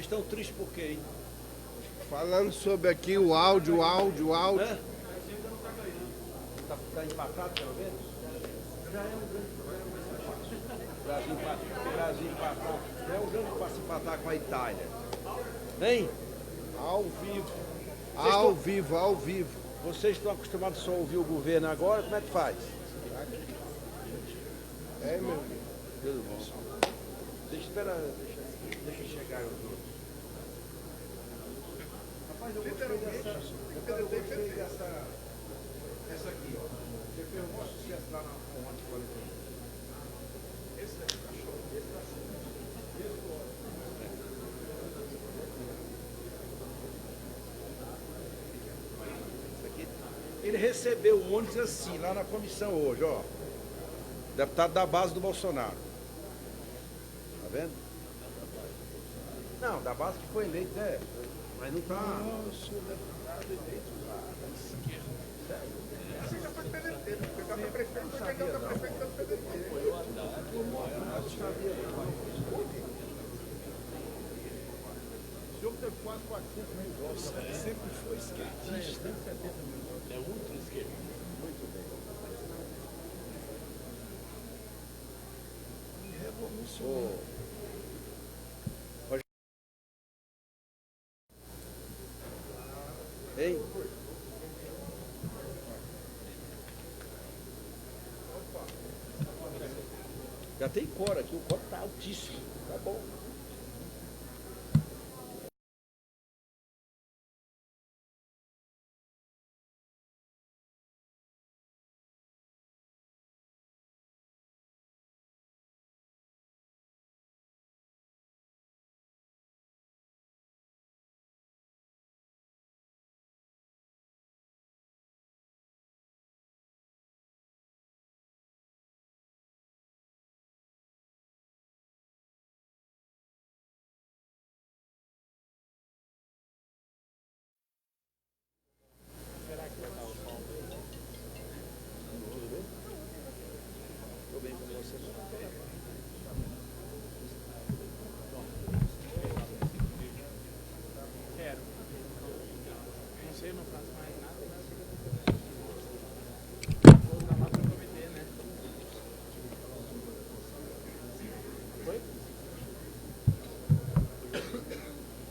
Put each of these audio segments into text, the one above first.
Estão tristes por quê, hein? Falando sobre aqui o áudio. Hã? Tá empatado, pelo menos? Já é um grande problema. Brasil empatar. Já é um grande passo empatar com a Itália. Hein? Ao vivo. Vocês Ao estão- vivo, ao vivo. Vocês estão acostumados só a ouvir o governo agora, como é que faz? É, meu amigo. Tudo bom. Deixa chegar os outros. Rapaz, eu gostei dessa essa aqui, ó. Você fez um bom sucesso lá na Fonte 41. Esse daqui tá show. Esse tá show. Esse aqui. Ele recebeu um ônibus assim, lá na comissão hoje, ó. Deputado da base do Bolsonaro. Tá vendo? Não, da base que foi eleito, é. Mas não tá. Não, eu sou deputado eleito lá da esquerda. Você já foi PDT, né? Foi candidato a prefeito, foi candidato a prefeito pelo PDT. O senhor teve quase 400 mil votos. Sempre foi esquerdista. É ultra esquerda. Muito bem. Revolucionário. Hein? Já tem cor aqui, o cor tá altíssimo. Tá bom. Tô bem com você. Quero. Não sei, eu não faço mais nada. Vou usar lá pra cometer, né? Foi?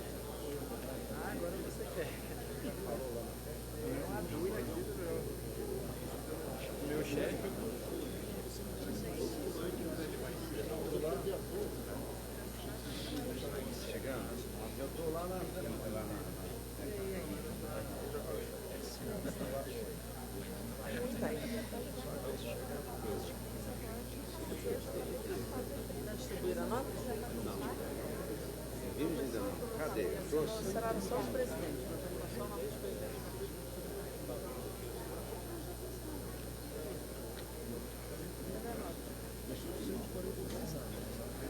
Ah, agora você quer. Não há dúvida disso, meu chefe. Chegando. Eu tô lá na. Distribuíram a nota? Vimos ainda não. Cadê? Eu trouxe. Será só os presidentes, mas não só o nome dos presidentes.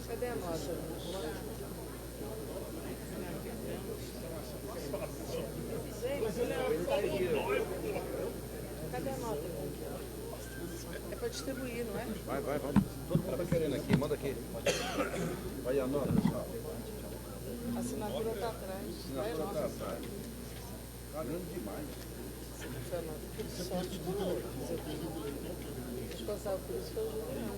Cadê a nota? Cadê a nota? É para distribuir, não é? Vai, vamos. Todo mundo tá querendo aqui, manda aqui. Vai a nota, pessoal. A assinatura está atrás. Vai a Assinatura tá nota. atrás. Tá grande demais. Foi a nota. Que sorte de novo. Responsável por isso foi o Juliano.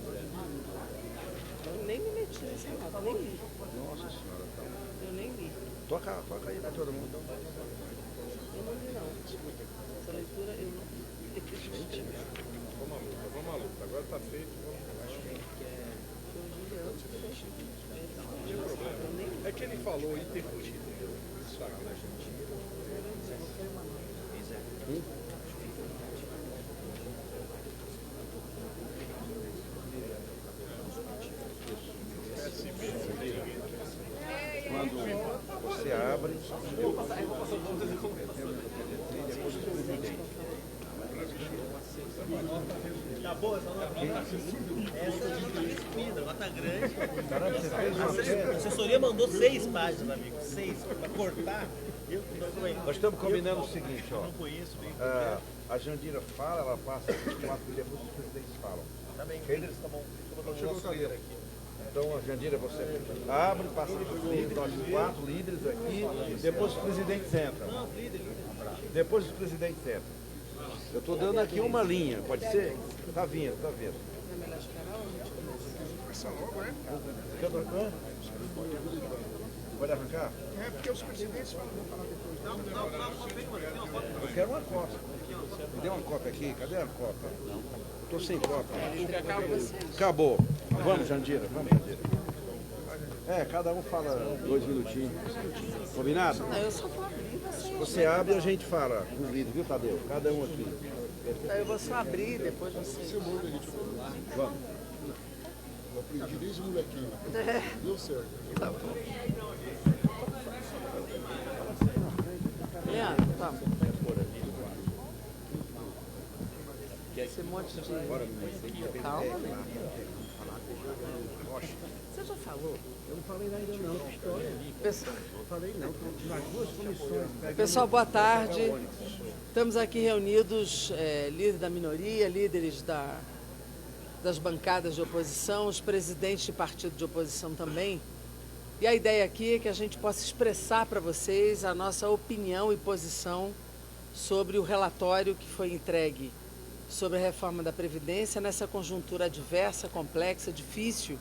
Eu nem me meti nessa nota, nem li. Nossa senhora, tá. Eu nem li. Toca aí pra todo mundo. Eu não li, não. Essa leitura eu não li. Vamos à luta. Agora tá feito. Foi o Juliano que fez. Não tem problema. É que ele falou e tem fugido, entendeu? Isso aqui na gente. Quando você abre. Tá boa essa nota? Essa nota respinda, nota grande. Caramba, você fez uma A pedra. assessoria mandou 6 páginas, amigo. 6. Pra cortar, eu não aguento. Nós estamos combinando o seguinte, ó. Não conheço, nem A Jandira fala, ela passa, 24 depois os presidentes falam. tá bem. Eles- Tá bom. Deixa eu botar o Chegou nosso o cadeira aqui. Então, a Jandira, você abre, passa para os líderes, nós 4 líderes aqui, depois os presidentes entram. Depois os presidentes entram. Eu estou dando aqui uma linha, pode ser? Tá vindo, tá vindo. Começa logo, né? Pode arrancar? É porque os presidentes falam, vão falar depois. Eu quero uma cópia. Me dê uma cópia aqui, cadê a cópia? Estou sem cópia. Acabou. Vamos, Jandira, vamos, Jandira. Cada um fala 2 minutinhos. Combinado? Não, eu só vou abrir você. Você abre e a gente fala com o líder, viu, Tadeu? Cada um aqui. Eu vou só abrir, depois você. Vamos. Eu aprendi desde molequinho. Deu certo. Tá bom. Leandro, tá. Esse monte de... Calma, né? Você já falou? Eu não falei ainda não, que história. Pessoal, Não falei não, nas 2 comissões. pessoal, boa tarde. Estamos aqui reunidos, líderes da minoria, líderes das bancadas de oposição, os presidentes de partido de oposição também. E a ideia aqui é que a gente possa expressar para vocês a nossa opinião e posição sobre o relatório que foi entregue sobre a reforma da Previdência nessa conjuntura adversa, complexa, difícil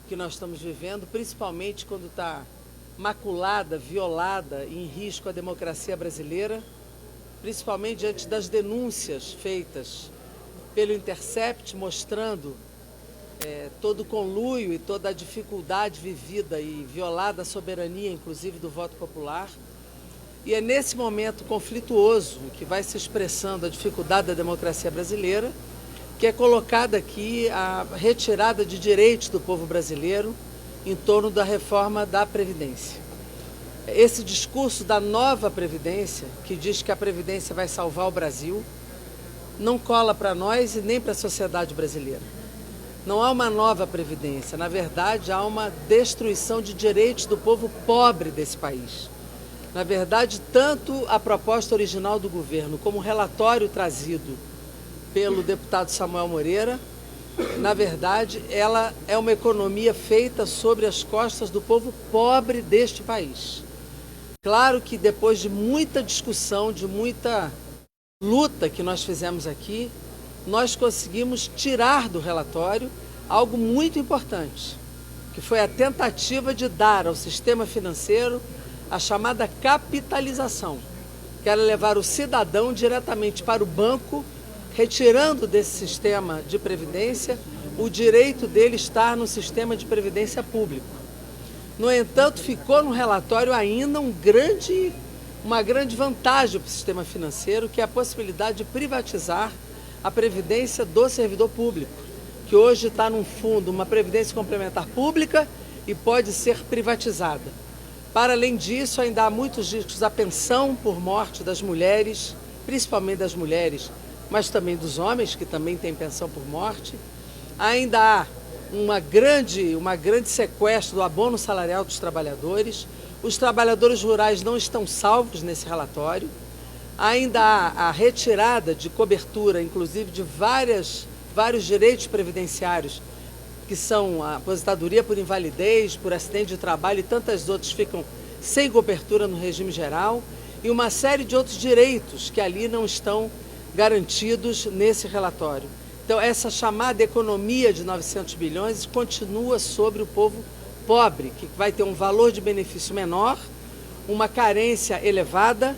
que nós estamos vivendo, principalmente quando está maculada, violada e em risco a democracia brasileira, principalmente diante das denúncias feitas pelo Intercept, mostrando todo o conluio e toda a dificuldade vivida e violada a soberania, inclusive do voto popular. E é nesse momento conflituoso que vai se expressando a dificuldade da democracia brasileira, que é colocada aqui a retirada de direitos do povo brasileiro em torno da reforma da Previdência. Esse discurso da nova Previdência, que diz que a Previdência vai salvar o Brasil, não cola para nós e nem para a sociedade brasileira. Não há uma nova Previdência, na verdade há uma destruição de direitos do povo pobre desse país. Na verdade, tanto a proposta original do governo como o relatório trazido pelo deputado Samuel Moreira, na verdade, ela é uma economia feita sobre as costas do povo pobre deste país. Claro que depois de muita discussão, de muita luta que nós fizemos aqui, nós conseguimos tirar do relatório algo muito importante, que foi a tentativa de dar ao sistema financeiro a chamada capitalização, que era levar o cidadão diretamente para o banco, retirando desse sistema de previdência o direito dele estar no sistema de previdência público. No entanto, ficou no relatório ainda uma grande vantagem para o sistema financeiro, que é a possibilidade de privatizar a previdência do servidor público, que hoje está num fundo, uma previdência complementar pública e pode ser privatizada. Para além disso, ainda há muitos riscos à pensão por morte das mulheres, principalmente das mulheres, mas também dos homens, que também têm pensão por morte. Ainda há uma grande sequestro do abono salarial dos trabalhadores. Os trabalhadores rurais não estão salvos nesse relatório. Ainda há a retirada de cobertura, inclusive, de vários direitos previdenciários, que são a aposentadoria por invalidez, por acidente de trabalho e tantas outras ficam sem cobertura no regime geral, e uma série de outros direitos que ali não estão garantidos nesse relatório. Então, essa chamada economia de 900 bilhões continua sobre o povo pobre, que vai ter um valor de benefício menor, uma carência elevada,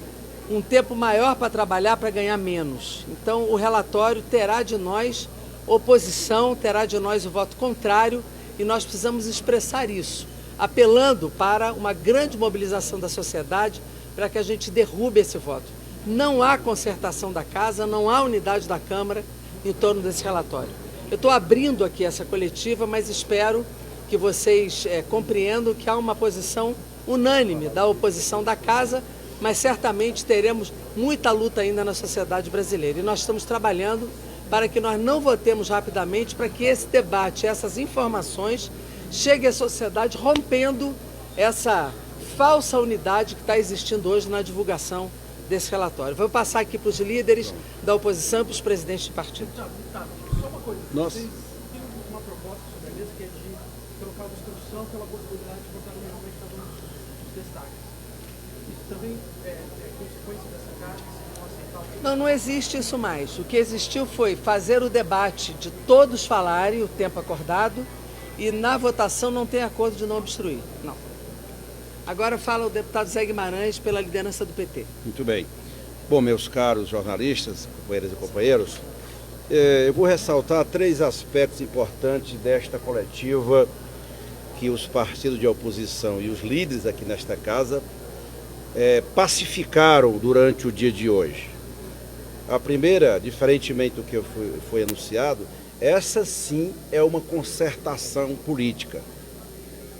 um tempo maior para trabalhar para ganhar menos. Então, o relatório terá de nós oposição, terá de nós o voto contrário, e nós precisamos expressar isso, apelando para uma grande mobilização da sociedade para que a gente derrube esse voto. Não há concertação da Casa, não há unidade da Câmara em torno desse relatório. Eu estou abrindo aqui essa coletiva, mas espero que vocês compreendam que há uma posição unânime da oposição da Casa, mas certamente teremos muita luta ainda na sociedade brasileira. E nós estamos trabalhando para que nós não votemos rapidamente, para que esse debate, essas informações, cheguem à sociedade rompendo essa falsa unidade que está existindo hoje na divulgação desse relatório. Vou passar aqui para os líderes da oposição e para os presidentes de partido. Só uma coisa. Nossa. Vocês têm uma proposta sobre a mesa que é de não pela possibilidade de votar nominalmente cada um dos destaques. Isso também é consequência dessa carta, se não aceitar. Não, não existe isso mais. O que existiu foi fazer o debate de todos falarem o tempo acordado e na votação não tem acordo de não obstruir. Não. Agora fala o deputado Zé Guimarães pela liderança do PT. Muito bem. Bom, meus caros jornalistas, companheiras e companheiros, eu vou ressaltar 3 aspectos importantes desta coletiva que os partidos de oposição e os líderes aqui nesta casa pacificaram durante o dia de hoje. A primeira, diferentemente do que foi anunciado, essa sim é uma concertação política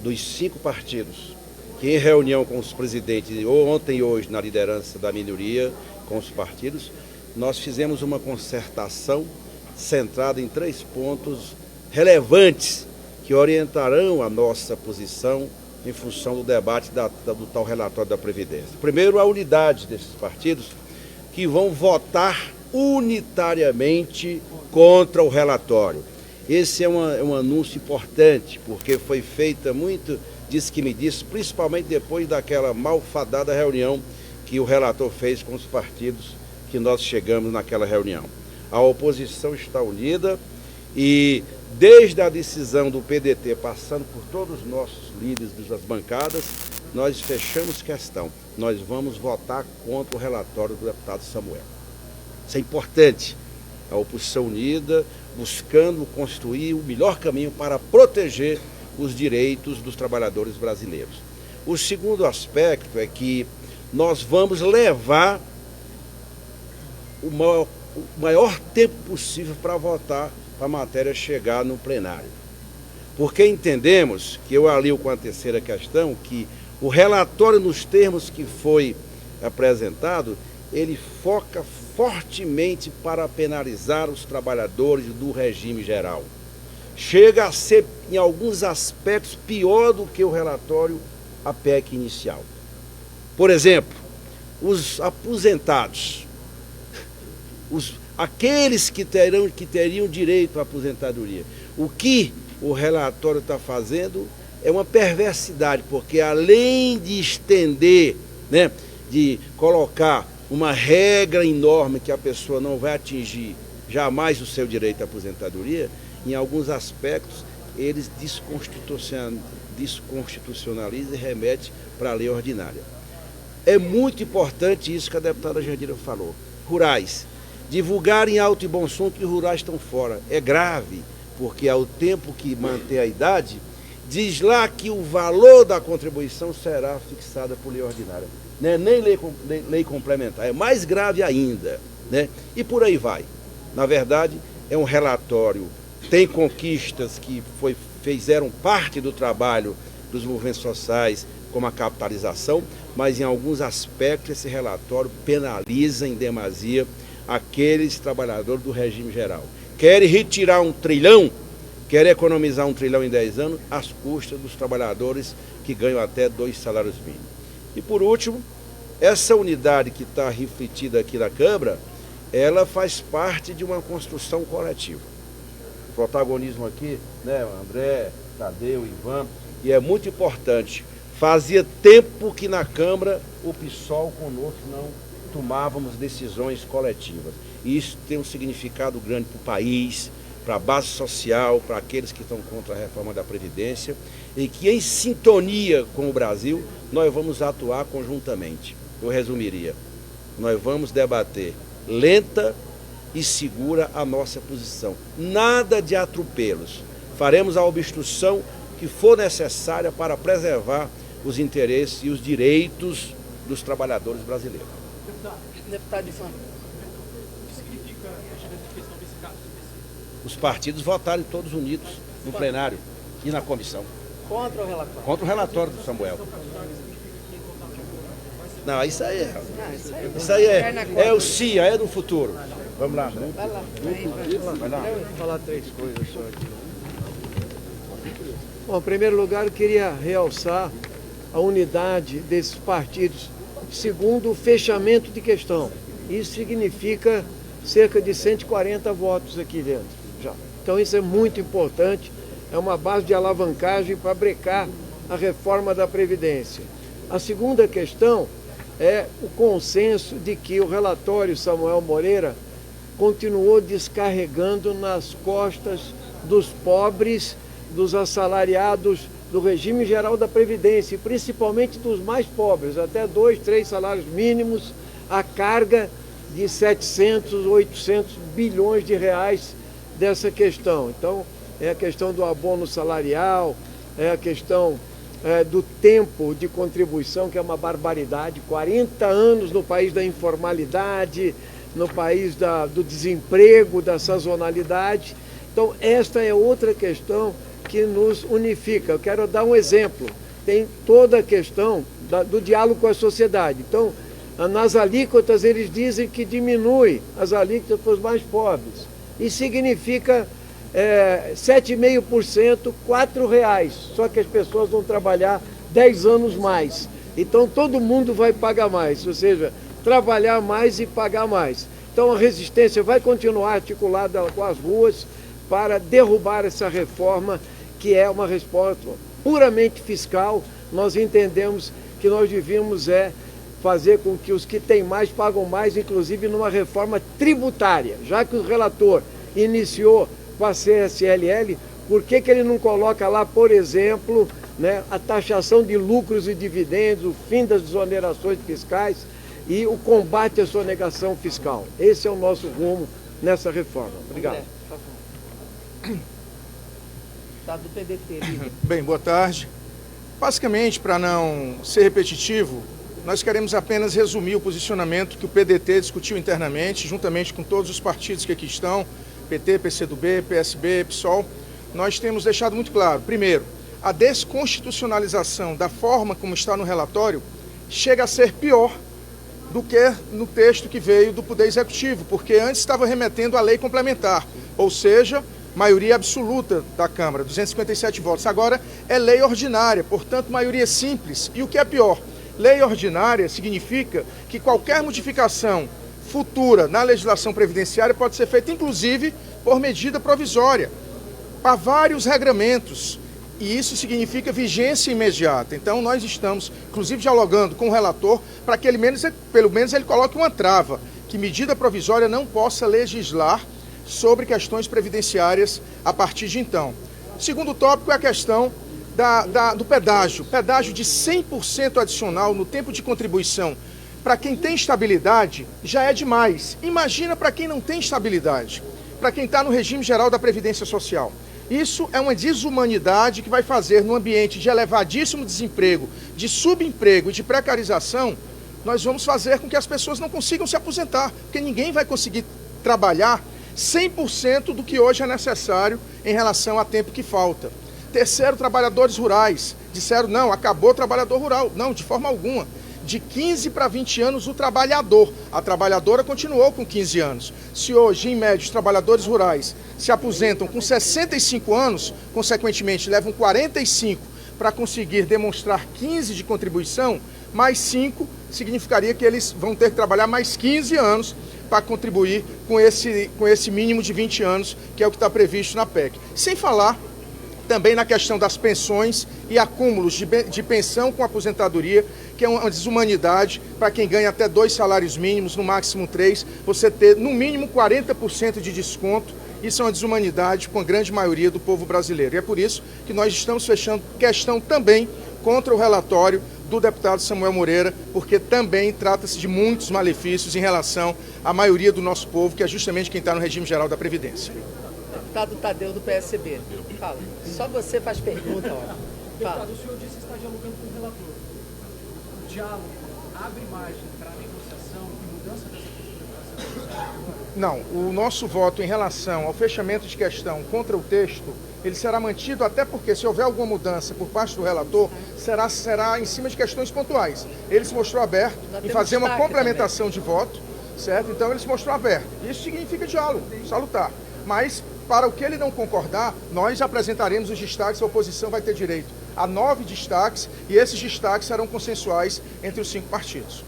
dos 5 partidos, que em reunião com os presidentes, ontem e hoje, na liderança da minoria, com os partidos, nós fizemos uma concertação centrada em 3 pontos relevantes que orientarão a nossa posição em função do debate do tal relatório da Previdência. Primeiro, a unidade desses partidos que vão votar unitariamente contra o relatório. Esse é um anúncio importante, porque foi feita muito disse que me disse, principalmente depois daquela malfadada reunião que o relator fez com os partidos que nós chegamos naquela reunião. A oposição está unida e desde a decisão do PDT, passando por todos os nossos líderes das bancadas, nós fechamos questão. Nós vamos votar contra o relatório do deputado Samuel. Isso é importante. A oposição unida, buscando construir o melhor caminho para proteger os direitos dos trabalhadores brasileiros. O segundo aspecto é que nós vamos levar o maior tempo possível para votar, para a matéria chegar no plenário. Porque entendemos, que eu alio com a terceira questão, que o relatório nos termos que foi apresentado, ele foca fortemente para penalizar os trabalhadores do regime geral. Chega a ser, em alguns aspectos, pior do que o relatório, a PEC inicial. Por exemplo, os aposentados, aqueles que teriam direito à aposentadoria. O que o relatório está fazendo é uma perversidade, porque além de estender, de colocar uma regra enorme que a pessoa não vai atingir jamais o seu direito à aposentadoria, em alguns aspectos, eles desconstitucionalizam e remetem para a lei ordinária. É muito importante isso que a deputada Jandira falou. Rurais. Divulgar em alto e bom som que os rurais estão fora. É grave, porque ao tempo que mantém a idade, diz lá que o valor da contribuição será fixada por lei ordinária. Nem lei complementar. É mais grave ainda. E por aí vai. Na verdade, é um relatório. Tem conquistas que fizeram parte do trabalho dos movimentos sociais, como a capitalização, mas em alguns aspectos esse relatório penaliza em demasia aqueles trabalhadores do regime geral. Querem retirar 1 trilhão, querem economizar 1 trilhão em 10 anos, às custas dos trabalhadores que ganham até 2 salários mínimos. E por último, essa unidade que está refletida aqui na Câmara, ela faz parte de uma construção coletiva. O protagonismo aqui, André, Tadeu, Ivan, e é muito importante. Fazia tempo que na Câmara o PSOL conosco não tomávamos decisões coletivas. E isso tem um significado grande para o país, para a base social, para aqueles que estão contra a reforma da Previdência, e que em sintonia com o Brasil, nós vamos atuar conjuntamente. Eu resumiria, nós vamos debater lenta e segura a nossa posição. Nada de atropelos. Faremos a obstrução que for necessária para preservar os interesses e os direitos dos trabalhadores brasileiros. Deputado Ivan. O que significa a questão desse caso? Os partidos votarem todos unidos no plenário e na comissão. Contra o relatório. Contra o relatório do Samuel. Não, isso aí é o CIA, é do futuro. Vamos lá. Vai lá. Vai lá. Vou falar 3 coisas só aqui. Bom, em primeiro lugar, eu queria realçar a unidade desses partidos, segundo o fechamento de questão. Isso significa cerca de 140 votos aqui dentro. Já. Então isso é muito importante é uma base de alavancagem para brecar a reforma da Previdência. A segunda questão é o consenso de que o relatório Samuel Moreira continuou descarregando nas costas dos pobres, dos assalariados do regime geral da Previdência, e principalmente dos mais pobres, até 2, 3 salários mínimos, a carga de 700, 800 bilhões de reais dessa questão. Então, é a questão do abono salarial, é a questão do tempo de contribuição, que é uma barbaridade, 40 anos no país da informalidade, no país do desemprego, da sazonalidade. Então, esta é outra questão que nos unifica. Eu quero dar um exemplo. Tem toda a questão do diálogo com a sociedade. Então, nas alíquotas, eles dizem que diminui as alíquotas para os mais pobres. Isso significa 7,5%, R$4. Só que as pessoas vão trabalhar 10 anos mais. Então, todo mundo vai pagar mais, ou seja, trabalhar mais e pagar mais. Então, a resistência vai continuar articulada com as ruas para derrubar essa reforma, que é uma resposta puramente fiscal. Nós entendemos que nós devíamos fazer com que os que têm mais pagam mais, inclusive numa reforma tributária. Já que o relator iniciou com a CSLL, por que ele não coloca lá, por exemplo, a taxação de lucros e dividendos, o fim das desonerações fiscais e o combate à sonegação fiscal? Esse é o nosso rumo nessa reforma. Obrigado. André, por favor. Deputado do PDT, líder. Bem, boa tarde. Basicamente, para não ser repetitivo, nós queremos apenas resumir o posicionamento que o PDT discutiu internamente, juntamente com todos os partidos que aqui estão, PT, PCdoB, PSB, PSOL. Nós temos deixado muito claro, primeiro, a desconstitucionalização da forma como está no relatório chega a ser pior do que no texto que veio do Poder Executivo, porque antes estava remetendo à lei complementar, ou seja, maioria absoluta da Câmara, 257 votos. Agora é lei ordinária, portanto, maioria simples. E o que é pior, lei ordinária significa que qualquer modificação futura na legislação previdenciária pode ser feita, inclusive, por medida provisória, para vários regramentos. E isso significa vigência imediata. Então, nós estamos, inclusive, dialogando com o relator para que ele, pelo menos ele coloque uma trava, que medida provisória não possa legislar sobre questões previdenciárias a partir de então. Segundo tópico é a questão do pedágio. Pedágio de 100% adicional no tempo de contribuição para quem tem estabilidade já é demais. Imagina para quem não tem estabilidade, para quem está no regime geral da Previdência Social. Isso é uma desumanidade que vai fazer, no ambiente de elevadíssimo desemprego, de subemprego e de precarização, nós vamos fazer com que as pessoas não consigam se aposentar, porque ninguém vai conseguir trabalhar 100% do que hoje é necessário em relação ao tempo que falta. Terceiro, trabalhadores rurais. Disseram, não, acabou o trabalhador rural. Não, de forma alguma. De 15 para 20 anos o trabalhador. A trabalhadora continuou com 15 anos. Se hoje, em média, os trabalhadores rurais se aposentam com 65 anos, consequentemente levam 45 para conseguir demonstrar 15 de contribuição, mais 5 significaria que eles vão ter que trabalhar mais 15 anos para contribuir com esse mínimo de 20 anos, que é o que está previsto na PEC. Sem falar também na questão das pensões e acúmulos de pensão com aposentadoria, que é uma desumanidade para quem ganha até 2 salários mínimos, no máximo 3, você ter no mínimo 40% de desconto. Isso é uma desumanidade com a grande maioria do povo brasileiro. E é por isso que nós estamos fechando questão também contra o relatório do deputado Samuel Moreira, porque também trata-se de muitos malefícios em relação à maioria do nosso povo, que é justamente quem está no regime geral da Previdência. Deputado Tadeu, do PSB. Fala. Só você faz pergunta, ó. Fala. Deputado, o senhor disse que está dialogando com o relator. O diálogo abre margem para a negociação e mudança dessa postura? Não, o nosso voto em relação ao fechamento de questão contra o texto, ele será mantido, até porque se houver alguma mudança por parte do relator, será em cima de questões pontuais. Ele se mostrou aberto em fazer uma complementação de voto, certo? Então ele se mostrou aberto. Isso significa diálogo, salutar. Mas, para o que ele não concordar, nós apresentaremos os destaques, a oposição vai ter direito a 9 destaques, e esses destaques serão consensuais entre os 5 partidos.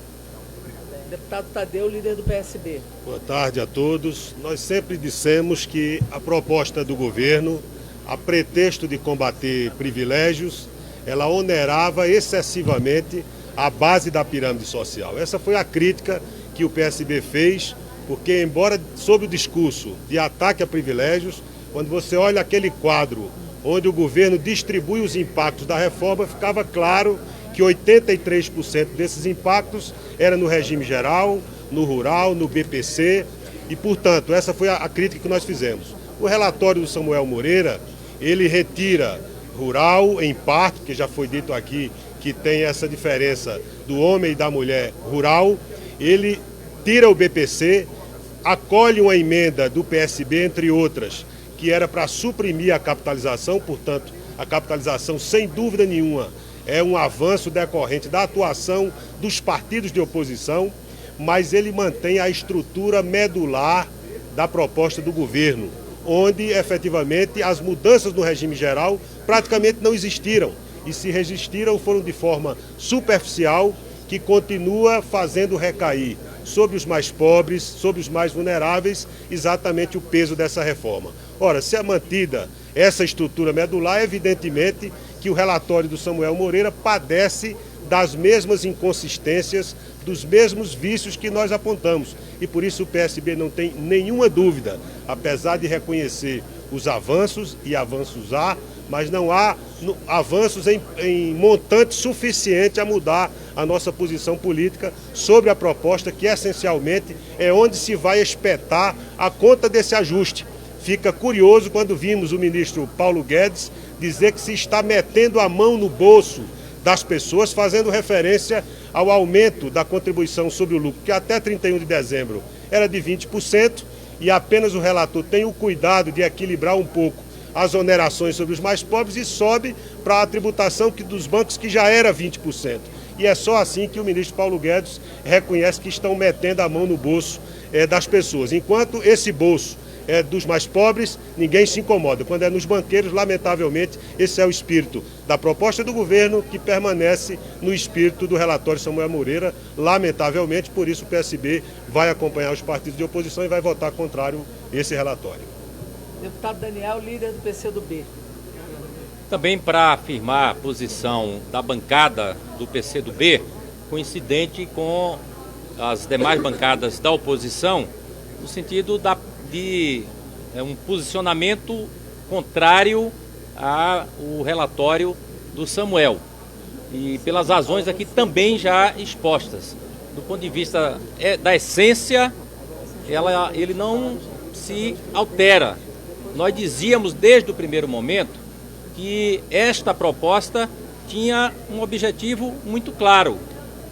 Deputado Tadeu, líder do PSB. Boa tarde a todos. Nós sempre dissemos que a proposta do governo a pretexto de combater privilégios, ela onerava excessivamente a base da pirâmide social. Essa foi a crítica que o PSB fez, porque embora sob o discurso de ataque a privilégios, quando você olha aquele quadro onde o governo distribui os impactos da reforma, ficava claro que 83% desses impactos era no regime geral, no rural, no BPC, e, portanto, essa foi a crítica que nós fizemos. O relatório do Samuel Moreira, ele retira rural em parte, que já foi dito aqui que tem essa diferença do homem e da mulher rural, ele tira o BPC, acolhe uma emenda do PSB, entre outras, que era para suprimir a capitalização, portanto, a capitalização, sem dúvida nenhuma, é um avanço decorrente da atuação dos partidos de oposição, mas ele mantém a estrutura medular da proposta do governo, onde, efetivamente, as mudanças no regime geral praticamente não existiram, e se resistiram foram de forma superficial, que continua fazendo recair sobre os mais pobres, sobre os mais vulneráveis, exatamente o peso dessa reforma. Ora, se é mantida essa estrutura medular, evidentemente que o relatório do Samuel Moreira padece das mesmas inconsistências, dos mesmos vícios que nós apontamos. E por isso o PSB não tem nenhuma dúvida, apesar de reconhecer os avanços, e avanços há, mas não há avanços em montante suficiente a mudar a nossa posição política sobre a proposta, que essencialmente é onde se vai espetar a conta desse ajuste. Fica curioso quando vimos o ministro Paulo Guedes dizer que se está metendo a mão no bolso das pessoas, fazendo referência ao aumento da contribuição sobre o lucro, que até 31 de dezembro era de 20%, e apenas o relator tem o cuidado de equilibrar um pouco as onerações sobre os mais pobres e sobe para a tributação dos bancos, que já era 20%. E é só assim que o ministro Paulo Guedes reconhece que estão metendo a mão no bolso das pessoas. Enquanto esse bolso é dos mais pobres, ninguém se incomoda. Quando é nos banqueiros, lamentavelmente, esse é o espírito da proposta do governo, que permanece no espírito do relatório Samuel Moreira, lamentavelmente. Por isso o PSB vai acompanhar os partidos de oposição e vai votar contrário a esse relatório. Deputado Daniel, líder do PCdoB. Também para afirmar a posição da bancada do PCdoB, coincidente com as demais bancadas da oposição, no sentido de um posicionamento contrário ao relatório do Samuel, e pelas razões aqui também já expostas. Do ponto de vista da essência, ele não se altera. Nós dizíamos desde o primeiro momento que esta proposta tinha um objetivo muito claro,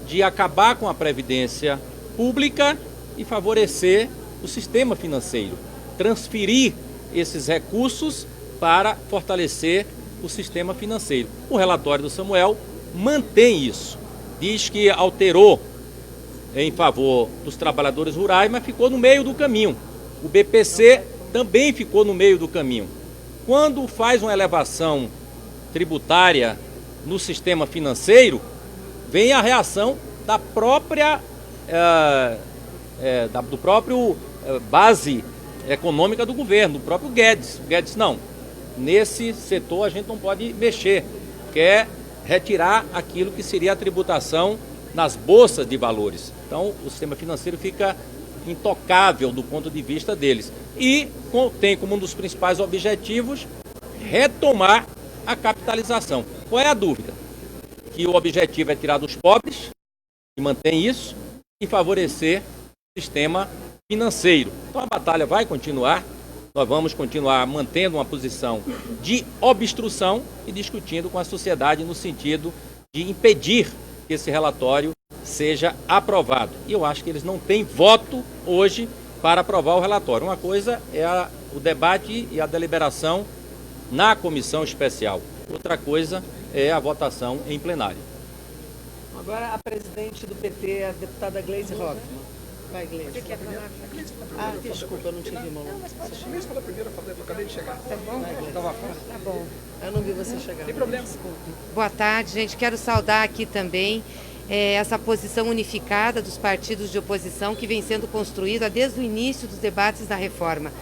de acabar com a previdência pública e favorecer o sistema financeiro, transferir esses recursos para fortalecer o sistema financeiro. O relatório do Samuel mantém isso, diz que alterou em favor dos trabalhadores rurais, mas ficou no meio do caminho. O BPC também ficou no meio do caminho. Quando faz uma elevação tributária no sistema financeiro, vem a reação da própria do próprio base econômica do governo, do próprio Guedes. O Guedes, não, nesse setor a gente não pode mexer, quer retirar aquilo que seria a tributação nas bolsas de valores. Então o sistema financeiro fica intocável do ponto de vista deles. E tem como um dos principais objetivos retomar a capitalização. Qual é a dúvida? Que o objetivo é tirar dos pobres, e mantém isso, e favorecer o sistema financeiro. Então a batalha vai continuar, nós vamos continuar mantendo uma posição de obstrução e discutindo com a sociedade no sentido de impedir que esse relatório seja aprovado. E eu acho que eles não têm voto hoje para aprovar o relatório. Uma coisa é o debate e a deliberação na comissão especial. Outra coisa é a votação em plenário. Agora a presidente do PT, a deputada Gleisi Hoffmann. Vai, Gleisi. Você quer falar? Ah, desculpa, eu não te vi, Malu. Não, mas pode chamar. Mesmo da primeira, eu acabei de chegar. Tá bom? Tá bom. Eu não vi você chegar. Tem problema. Desculpa. Boa tarde, gente. Quero saudar aqui também essa posição unificada dos partidos de oposição que vem sendo construída desde o início dos debates da reforma.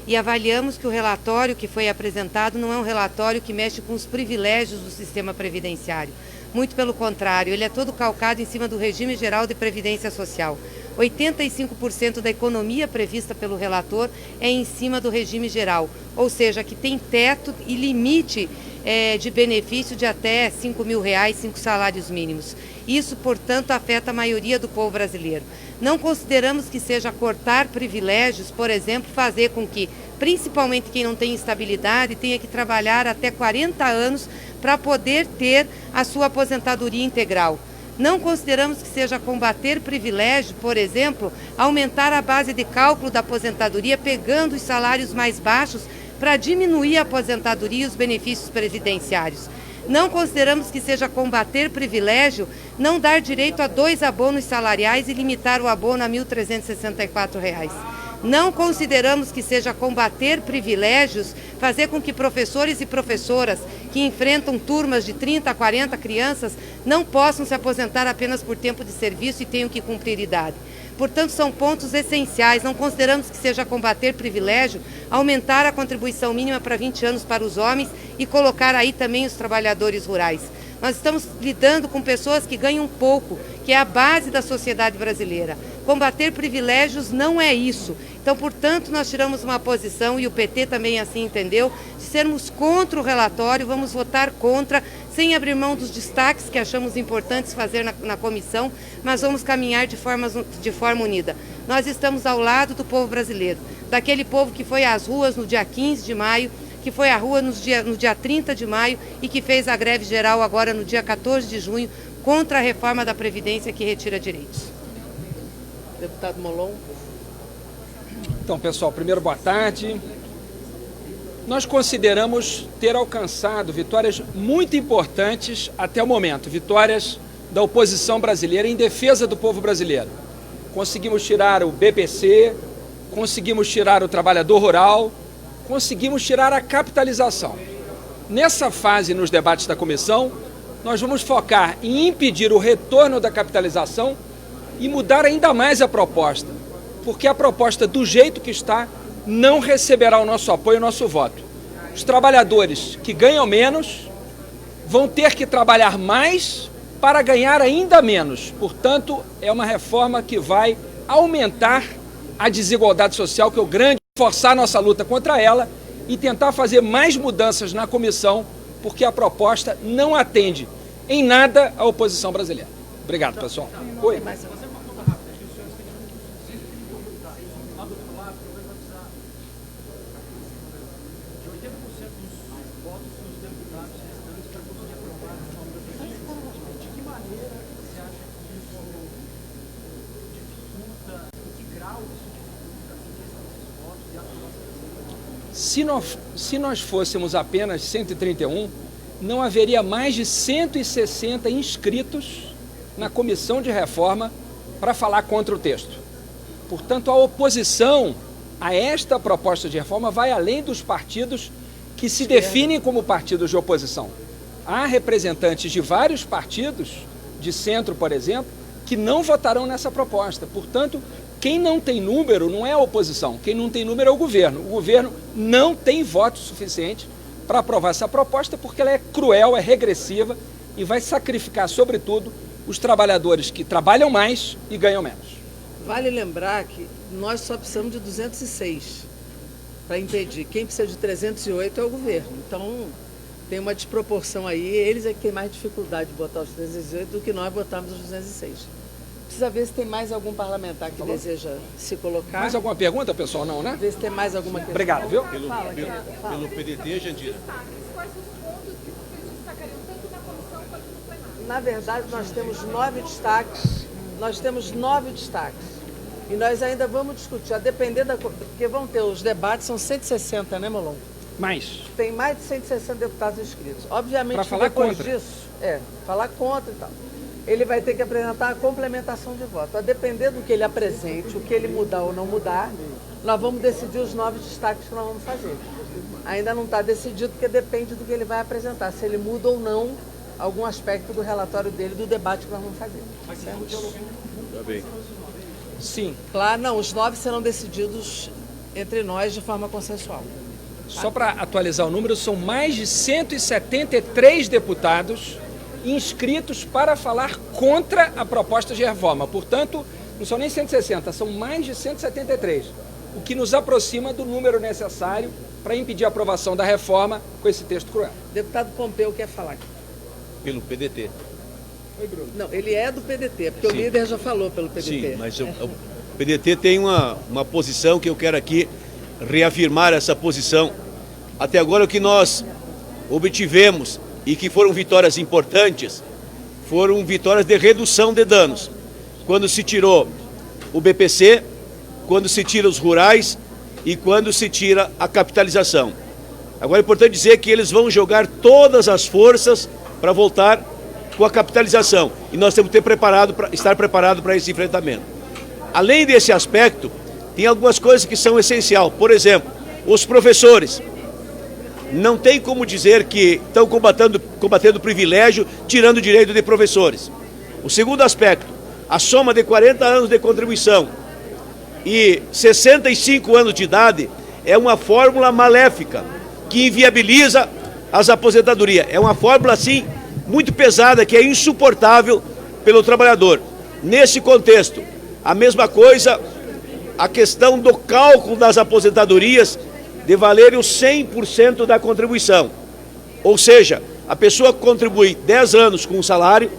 e avaliamos que o relatório que foi apresentado não é um relatório que mexe com os privilégios do sistema previdenciário. Muito pelo contrário, ele é todo calcado em cima do regime geral de previdência social. 85% da economia prevista pelo relator é em cima do regime geral, ou seja, que tem teto e limite de benefício de até R$5.000, 5 salários mínimos. Isso, portanto, afeta a maioria do povo brasileiro. Não consideramos que seja cortar privilégios, por exemplo, fazer com que, principalmente quem não tem estabilidade, tenha que trabalhar até 40 anos para poder ter a sua aposentadoria integral. Não consideramos que seja combater privilégio, por exemplo, aumentar a base de cálculo da aposentadoria pegando os salários mais baixos para diminuir a aposentadoria e os benefícios previdenciários. Não consideramos que seja combater privilégio não dar direito a 2 abonos salariais e limitar o abono a R$ 1.364. Não consideramos que seja combater privilégios fazer com que professores e professoras que enfrentam turmas de 30 a 40 crianças não possam se aposentar apenas por tempo de serviço e tenham que cumprir idade. Portanto, são pontos essenciais. Não consideramos que seja combater privilégio aumentar a contribuição mínima para 20 anos para os homens e colocar aí também os trabalhadores rurais. Nós estamos lidando com pessoas que ganham pouco, que é a base da sociedade brasileira. Combater privilégios não é isso. Então, portanto, nós tiramos uma posição, e o PT também assim entendeu, de sermos contra o relatório, vamos votar contra, sem abrir mão dos destaques que achamos importantes fazer na comissão, mas vamos caminhar de forma unida. Nós estamos ao lado do povo brasileiro, daquele povo que foi às ruas no dia 15 de maio, que foi à rua no dia 30 de maio e que fez a greve geral agora no dia 14 de junho contra a reforma da Previdência que retira direitos. Deputado Molon. Então, pessoal, primeiro, boa tarde. Nós consideramos ter alcançado vitórias muito importantes até o momento, vitórias da oposição brasileira em defesa do povo brasileiro. Conseguimos tirar o BPC, conseguimos tirar o trabalhador rural, conseguimos tirar a capitalização. Nessa fase, nos debates da comissão, nós vamos focar em impedir o retorno da capitalização e mudar ainda mais a proposta, porque a proposta, do jeito que está, não receberá o nosso apoio e o nosso voto. Os trabalhadores que ganham menos vão ter que trabalhar mais para ganhar ainda menos. Portanto, é uma reforma que vai aumentar a desigualdade social, que é o grande, forçar nossa luta contra ela e tentar fazer mais mudanças na comissão, porque a proposta não atende em nada à oposição brasileira. Obrigado, pessoal. Oi. Se nós fôssemos apenas 131, não haveria mais de 160 inscritos na comissão de reforma para falar contra o texto. Portanto, a oposição a esta proposta de reforma vai além dos partidos que se definem como partidos de oposição. Há representantes de vários partidos, de centro, por exemplo, que não votarão nessa proposta. Portanto, quem não tem número não é a oposição, quem não tem número é o governo. O governo não tem voto suficiente para aprovar essa proposta porque ela é cruel, é regressiva e vai sacrificar, sobretudo, os trabalhadores que trabalham mais e ganham menos. Vale lembrar que nós só precisamos de 206 para impedir. Quem precisa de 308 é o governo. Então, tem uma desproporção aí. Eles é que têm mais dificuldade de botar os 308 do que nós botarmos os 206. Precisa ver se tem mais algum parlamentar que deseja se colocar. Mais alguma pergunta, pessoal? Não, né? Ver se tem mais alguma questão. Obrigado, viu? Pelo PDT, Jandira. Quais os pontos que vocês destacariam tanto na comissão quanto no plenário? Na verdade, nós temos 9 destaques. Nós temos 9 destaques. E nós ainda vamos discutir, a depender da... Porque vão ter os debates, são 160, né, Molon? Mais. Tem mais de 160 deputados inscritos. Obviamente, pra falar depois contra. disso, falar contra e tal. Ele vai ter que apresentar a complementação de voto. A depender do que ele apresente, o que ele mudar ou não mudar, nós vamos decidir os 9 destaques que nós vamos fazer. Ainda não está decidido, porque depende do que ele vai apresentar, se ele muda ou não algum aspecto do relatório dele, do debate que nós vamos fazer. Tá bem. Sim. Claro, não, os 9 serão decididos entre nós de forma consensual. Só para atualizar o número, são mais de 173 deputados inscritos para falar contra a proposta de reforma. Portanto, não são nem 160, são mais de 173, o que nos aproxima do número necessário para impedir a aprovação da reforma com esse texto cruel. Deputado Pompeu quer falar. Pelo PDT. Oi, Bruno. Não, ele é do PDT, porque Sim. o líder já falou pelo PDT. Sim, mas o PDT tem uma posição que eu quero aqui reafirmar essa posição. Até agora o que nós obtivemos e que foram vitórias importantes, foram vitórias de redução de danos. Quando se tirou o BPC, quando se tira os rurais e quando se tira a capitalização. Agora é importante dizer que eles vão jogar todas as forças para voltar com a capitalização. E nós temos que estar preparados para esse enfrentamento. Além desse aspecto, tem algumas coisas que são essenciais. Por exemplo, os professores. Não tem como dizer que estão combatendo privilégio, tirando o direito de professores. O segundo aspecto, a soma de 40 anos de contribuição e 65 anos de idade é uma fórmula maléfica que inviabiliza as aposentadorias. É uma fórmula, assim, muito pesada, que é insuportável pelo trabalhador. Nesse contexto, a mesma coisa, a questão do cálculo das aposentadorias de valerem os 100% da contribuição. Ou seja, a pessoa contribui 10 anos com um salário,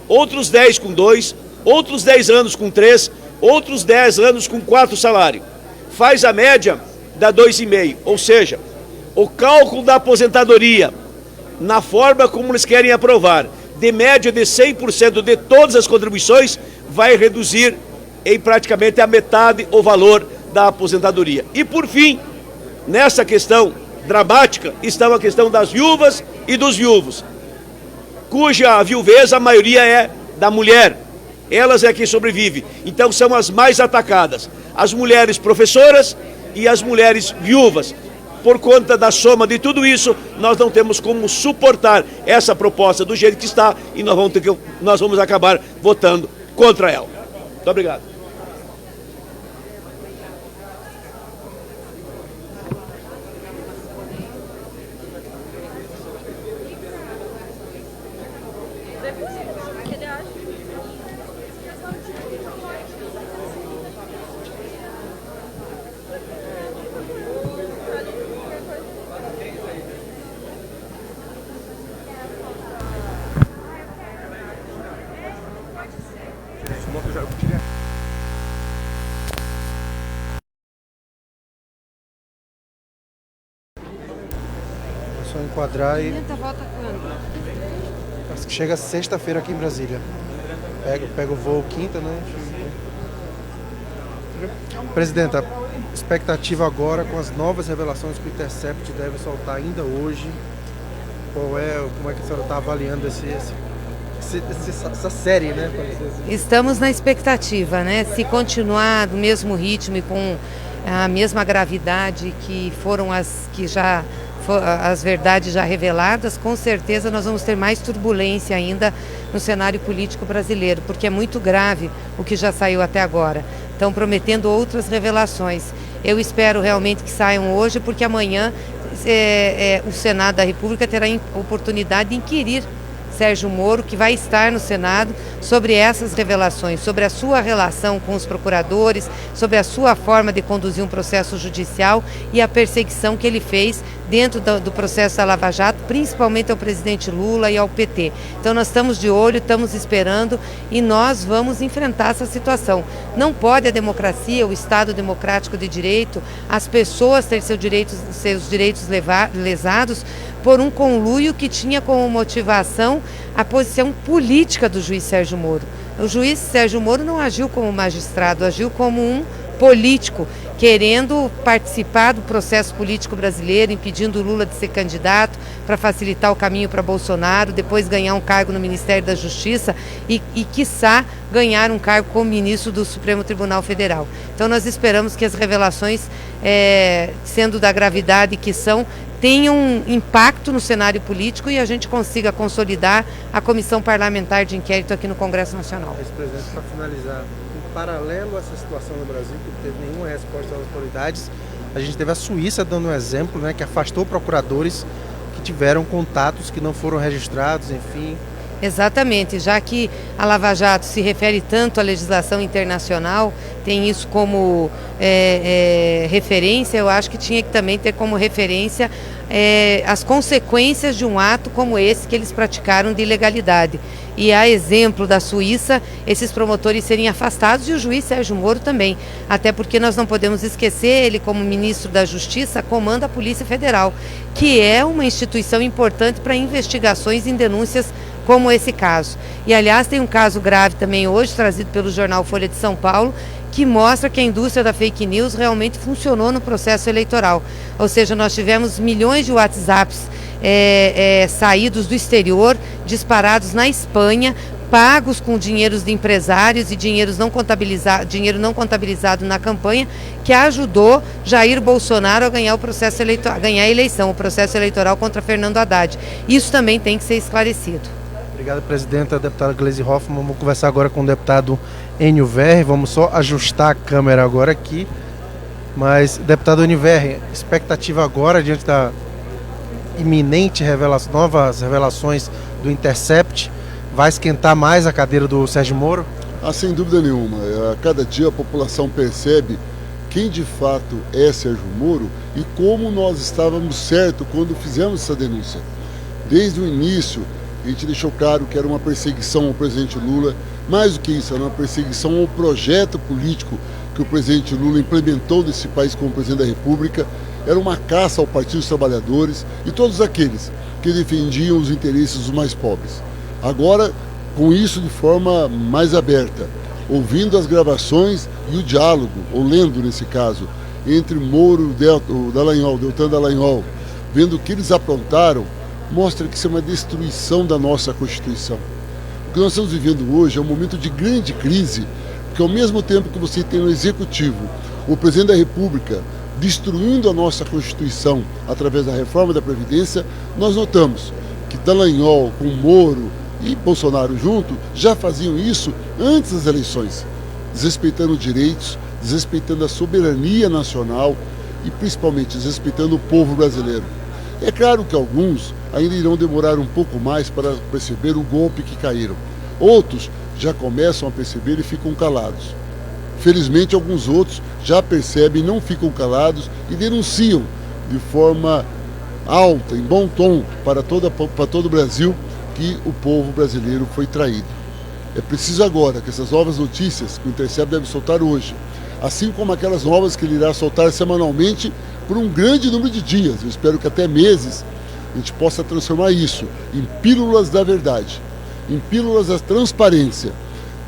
outros 10 com 2, outros 10 anos com 3, outros 10 anos com 4 salários. Faz a média, dá 2,5. Ou seja, o cálculo da aposentadoria, na forma como eles querem aprovar, de média de 100% de todas as contribuições, vai reduzir em praticamente a metade o valor da aposentadoria. E por fim, nessa questão dramática, está a questão das viúvas e dos viúvos, cuja viuvez a maioria é da mulher. Elas é quem sobrevive. Então são as mais atacadas. As mulheres professoras e as mulheres viúvas. Por conta da soma de tudo isso, nós não temos como suportar essa proposta do jeito que está e nós vamos acabar votando contra ela. Muito obrigado. Só enquadrar e... Volta quando? Acho que chega sexta-feira aqui em Brasília. Pega o voo quinta, né? Presidenta, expectativa agora com as novas revelações que o Intercept deve soltar ainda hoje. Como é que a senhora está avaliando essa série, né? Estamos na expectativa, né? Se continuar do mesmo ritmo e com a mesma gravidade que foram as verdades já reveladas, com certeza nós vamos ter mais turbulência ainda no cenário político brasileiro, porque é muito grave o que já saiu até agora. Estão prometendo outras revelações. Eu espero realmente que saiam hoje, porque amanhã o Senado da República terá a oportunidade de inquirir Sérgio Moro, que vai estar no Senado, sobre essas revelações, sobre a sua relação com os procuradores, sobre a sua forma de conduzir um processo judicial e a perseguição que ele fez dentro do processo da Lava Jato, principalmente ao presidente Lula e ao PT. Então nós estamos de olho, estamos esperando e nós vamos enfrentar essa situação. Não pode a democracia, o Estado democrático de direito, as pessoas ter seus direitos lesados por um conluio que tinha como motivação a posição política do juiz Sérgio Moro. O juiz Sérgio Moro não agiu como magistrado, agiu como um político, querendo participar do processo político brasileiro, impedindo o Lula de ser candidato para facilitar o caminho para Bolsonaro, depois ganhar um cargo no Ministério da Justiça e quiçá, ganhar um cargo como ministro do Supremo Tribunal Federal. Então nós esperamos que as revelações, sendo da gravidade que são, tenham um impacto no cenário político e a gente consiga consolidar a Comissão Parlamentar de Inquérito aqui no Congresso Nacional. Presidente, para finalizar, paralelo a essa situação no Brasil, que não teve nenhuma resposta das autoridades, a gente teve a Suíça dando um exemplo, né, que afastou procuradores que tiveram contatos que não foram registrados, enfim. Exatamente, já que a Lava Jato se refere tanto à legislação internacional, tem isso como referência, eu acho que tinha que também ter como referência as consequências de um ato como esse que eles praticaram de ilegalidade. E a exemplo da Suíça, esses promotores serem afastados e o juiz Sérgio Moro também. Até porque nós não podemos esquecer, ele como ministro da Justiça comanda a Polícia Federal, que é uma instituição importante para investigações em denúncias como esse caso. E aliás tem um caso grave também hoje, trazido pelo jornal Folha de São Paulo, que mostra que a indústria da fake news realmente funcionou no processo eleitoral. Ou seja, nós tivemos milhões de WhatsApps saídos do exterior, disparados na Espanha, pagos com dinheiros de empresários e dinheiro não contabilizado na campanha, que ajudou Jair Bolsonaro a ganhar ganhar a eleição, o processo eleitoral contra Fernando Haddad. Isso também tem que ser esclarecido. Obrigado, presidenta. Deputada Gleisi Hoffmann. Vamos conversar agora com o deputado Enio Verri. Vamos só ajustar a câmera agora aqui. Mas, deputado Enio Verri, expectativa agora diante da iminente novas revelações do Intercept, vai esquentar mais a cadeira do Sérgio Moro? Sem dúvida nenhuma. A cada dia a população percebe quem de fato é Sérgio Moro e como nós estávamos certos quando fizemos essa denúncia. Desde o início, a gente deixou claro que era uma perseguição ao presidente Lula. Mais do que isso, era uma perseguição ao projeto político que o presidente Lula implementou nesse país como presidente da República. Era uma caça ao Partido dos Trabalhadores e todos aqueles que defendiam os interesses dos mais pobres. Agora, com isso de forma mais aberta, ouvindo as gravações e o diálogo, ou lendo nesse caso, entre Moro e o Deltan Dallagnol, vendo o que eles aprontaram, mostra que isso é uma destruição da nossa Constituição. O que nós estamos vivendo hoje é um momento de grande crise, porque ao mesmo tempo que você tem no Executivo o Presidente da República destruindo a nossa Constituição através da reforma da Previdência, nós notamos que Dallagnol, com Moro e Bolsonaro junto, já faziam isso antes das eleições, desrespeitando direitos, desrespeitando a soberania nacional e principalmente desrespeitando o povo brasileiro. É claro que alguns ainda irão demorar um pouco mais para perceber o golpe que caíram. Outros já começam a perceber e ficam calados. Felizmente, alguns outros já percebem, não ficam calados e denunciam de forma alta, em bom tom, para todo o Brasil, que o povo brasileiro foi traído. É preciso agora que essas novas notícias que o Intercept deve soltar hoje, assim como aquelas novas que ele irá soltar semanalmente por um grande número de dias, eu espero que até meses, a gente possa transformar isso em pílulas da verdade, em pílulas da transparência.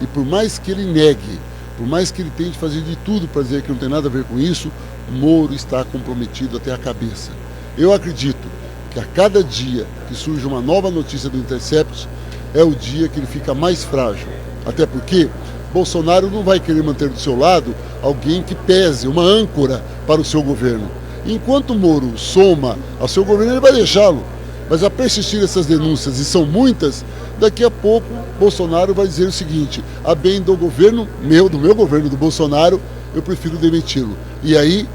E por mais que ele negue, por mais que ele tente fazer de tudo para dizer que não tem nada a ver com isso, Moro está comprometido até a cabeça. Eu acredito que a cada dia que surge uma nova notícia do Intercept, é o dia que ele fica mais frágil. Até porque Bolsonaro não vai querer manter do seu lado alguém que pese, uma âncora para o seu governo. Enquanto Moro soma ao seu governo, ele vai deixá-lo. Mas a persistir essas denúncias, e são muitas, daqui a pouco Bolsonaro vai dizer o seguinte: a bem do governo, do meu governo, do Bolsonaro, eu prefiro demiti-lo. E aí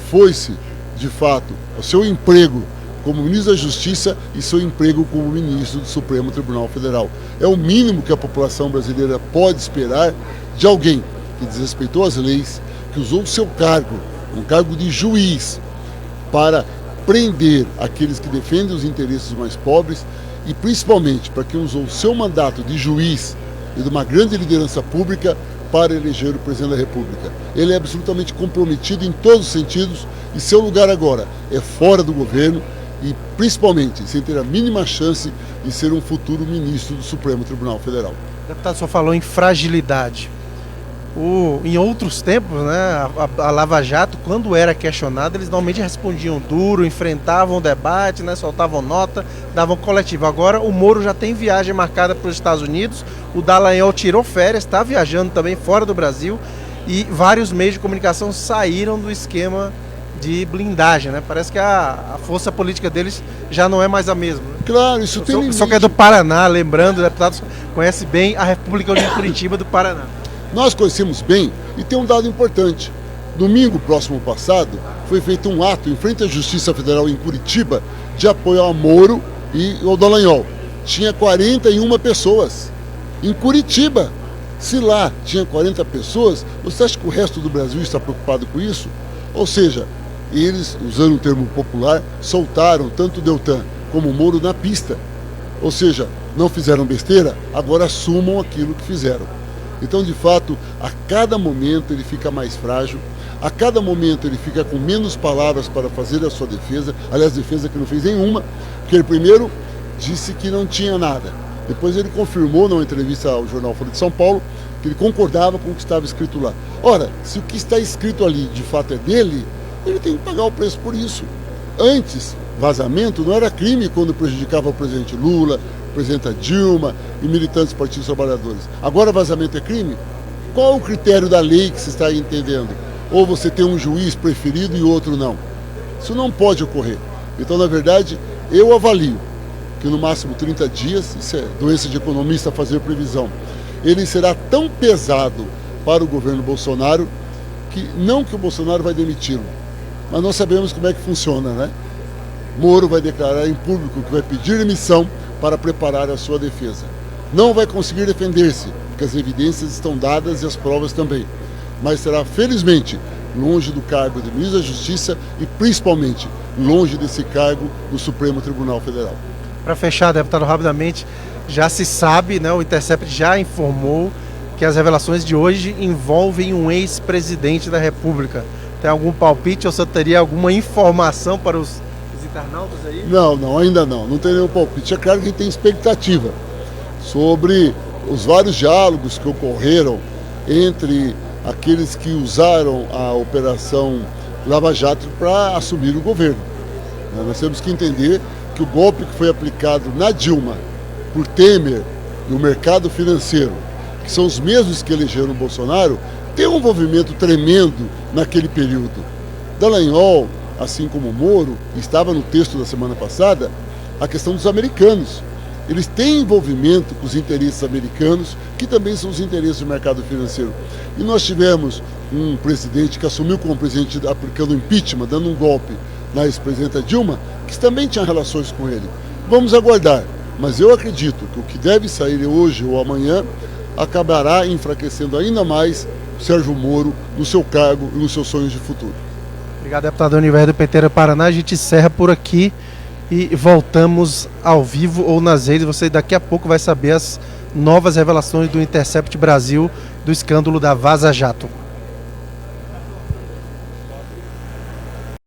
foi-se, de fato, o seu emprego como ministro da Justiça e seu emprego como ministro do Supremo Tribunal Federal. É o mínimo que a população brasileira pode esperar de alguém que desrespeitou as leis, que usou o seu cargo, um cargo de juiz, para prender aqueles que defendem os interesses dos mais pobres e principalmente para quem usou o seu mandato de juiz e de uma grande liderança pública para eleger o presidente da República. Ele é absolutamente comprometido em todos os sentidos e seu lugar agora é fora do governo e principalmente sem ter a mínima chance de ser um futuro ministro do Supremo Tribunal Federal. O deputado só falou em fragilidade. Em outros tempos, né, a Lava Jato, quando era questionada, eles normalmente respondiam duro, enfrentavam o debate, né, soltavam nota, davam coletivo. Agora o Moro já tem viagem marcada para os Estados Unidos, o Dallagnol tirou férias, está viajando também fora do Brasil e vários meios de comunicação saíram do esquema de blindagem, né? Parece que a força política deles já não é mais a mesma. Claro, isso tem limite. Só que é do Paraná, lembrando, o deputado conhece bem a República de Curitiba do Paraná. Nós conhecemos bem e tem um dado importante. Domingo próximo passado, foi feito um ato em frente à Justiça Federal em Curitiba de apoio a Moro e ao Dallagnol. Tinha 41 pessoas em Curitiba. Se lá tinha 40 pessoas, você acha que o resto do Brasil está preocupado com isso? Ou seja, eles, usando um termo popular, soltaram tanto o Deltan como o Moro na pista. Ou seja, não fizeram besteira, agora assumam aquilo que fizeram. Então, de fato, a cada momento ele fica mais frágil, a cada momento ele fica com menos palavras para fazer a sua defesa, aliás, defesa que não fez nenhuma, porque ele primeiro disse que não tinha nada. Depois ele confirmou numa entrevista ao jornal Folha de São Paulo que ele concordava com o que estava escrito lá. Ora, se o que está escrito ali de fato é dele, ele tem que pagar o preço por isso. Antes, vazamento não era crime quando prejudicava o presidente Lula, a presidenta Dilma e militantes dos partidos trabalhadores. Agora vazamento é crime? Qual o critério da lei que se está entendendo? Ou você tem um juiz preferido e outro não? Isso não pode ocorrer. Então, na verdade, eu avalio que no máximo 30 dias, isso é doença de economista fazer previsão, ele será tão pesado para o governo Bolsonaro que não que o Bolsonaro vai demiti-lo, mas nós sabemos como é que funciona, né? Moro vai declarar em público que vai pedir demissão para preparar a sua defesa. Não vai conseguir defender-se, porque as evidências estão dadas e as provas também, mas será, felizmente, longe do cargo de ministro da Justiça e, principalmente, longe desse cargo no Supremo Tribunal Federal. Para fechar, deputado, rapidamente, já se sabe, né, o Intercept já informou que as revelações de hoje envolvem um ex-presidente da República. Tem algum palpite ou você teria alguma informação para os internautas aí? Não, ainda não. Não tem nenhum palpite. É claro que a gente tem expectativa sobre os vários diálogos que ocorreram entre aqueles que usaram a Operação Lava Jato para assumir o governo. Nós temos que entender que o golpe que foi aplicado na Dilma por Temer e o mercado financeiro, que são os mesmos que elegeram o Bolsonaro, tem um envolvimento tremendo naquele período. Dallagnol, assim como Moro, estava no texto da semana passada, a questão dos americanos. Eles têm envolvimento com os interesses americanos, que também são os interesses do mercado financeiro. E nós tivemos um presidente que assumiu como presidente aplicando impeachment, dando um golpe na ex-presidenta Dilma, que também tinha relações com ele. Vamos aguardar, mas eu acredito que o que deve sair hoje ou amanhã acabará enfraquecendo ainda mais Sérgio Moro no seu cargo e nos seus sonhos de futuro. Obrigado, deputado Universo do PT do Paraná. A gente encerra por aqui e voltamos ao vivo ou nas redes. Você daqui a pouco vai saber as novas revelações do Intercept Brasil do escândalo da Vaza Jato.